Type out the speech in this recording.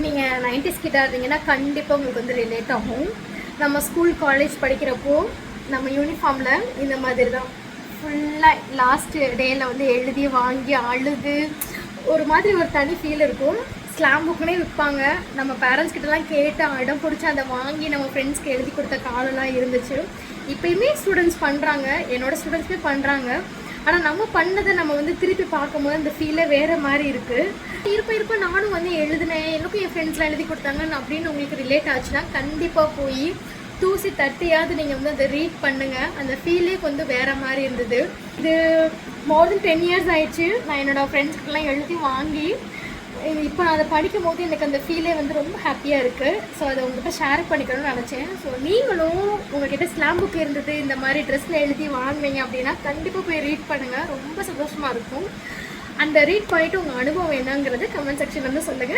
நீங்கள் 90s கிட்ட இருந்தீங்கன்னா கண்டிப்பாக உங்களுக்கு வந்து ரிலேட் ஆகும். நம்ம ஸ்கூல் காலேஜ் படிக்கிறப்போ நம்ம யூனிஃபார்மில் இந்த மாதிரி தான் ஃபுல்லாக லாஸ்ட் டேயில் வந்து எழுதி வாங்கி அழுது ஒரு மாதிரி ஒரு தனி ஃபீல் இருக்கும். ஸ்லாம் புக்குனே விற்பாங்க. நம்ம பேரண்ட்ஸ் கிட்டலாம் கேட்டு அடம் பிடிச்சி அதை வாங்கி நம்ம ஃப்ரெண்ட்ஸ்க்கு எழுதி கொடுத்த காலம்லாம் இருந்துச்சு. இப்போயுமே ஸ்டூடெண்ட்ஸ் பண்ணுறாங்க, என்னோடய ஸ்டூடெண்ட்ஸுமே பண்ணுறாங்க. ஆனால் நம்ம பண்ணதை நம்ம வந்து திருப்பி பார்க்கும்போது அந்த ஃபீலே வேறு மாதிரி இருக்குது. இருப்ப நானும் வந்து எழுதினேன், எனக்கும் என் ஃப்ரெண்ட்ஸ்லாம் எழுதி கொடுத்தாங்கன்னு அப்படின்னு உங்களுக்கு ரிலேட் ஆச்சுன்னா கண்டிப்பாக போய் தூசி தட்டியாவது நீங்கள் வந்து அதை ரீட் பண்ணுங்கள். அந்த ஃபீலே கொஞ்சம் வேறு மாதிரி இருந்தது. இது மோர் தென் 10 இயர்ஸ் ஆயிடுச்சு. நான் என்னோடய ஃப்ரெண்ட்ஸ்கிட்டலாம் எழுதி வாங்கி இப்போ நான் அதை படிக்கும் போது எனக்கு அந்த ஃபீலே வந்து ரொம்ப ஹாப்பியாக இருக்குது. ஸோ அதை உங்கள்கிட்ட ஷேர் பண்ணிக்கணும்னு நினச்சேன். ஸோ நீங்களும் உங்கள்கிட்ட ஸ்லாம் புக் இருந்தது, இந்த மாதிரி ட்ரெஸ்ஸில் எழுதி வாங்குவீங்க அப்படின்னா கண்டிப்பாக போய் ரீட் பண்ணுங்கள். ரொம்ப சந்தோஷமாக இருக்கும். அந்த ரீட் பண்ணிவிட்டு உங்கள் அனுபவம் என்னங்கிறது கமெண்ட் செக்ஷனில் வந்து சொல்லுங்கள்.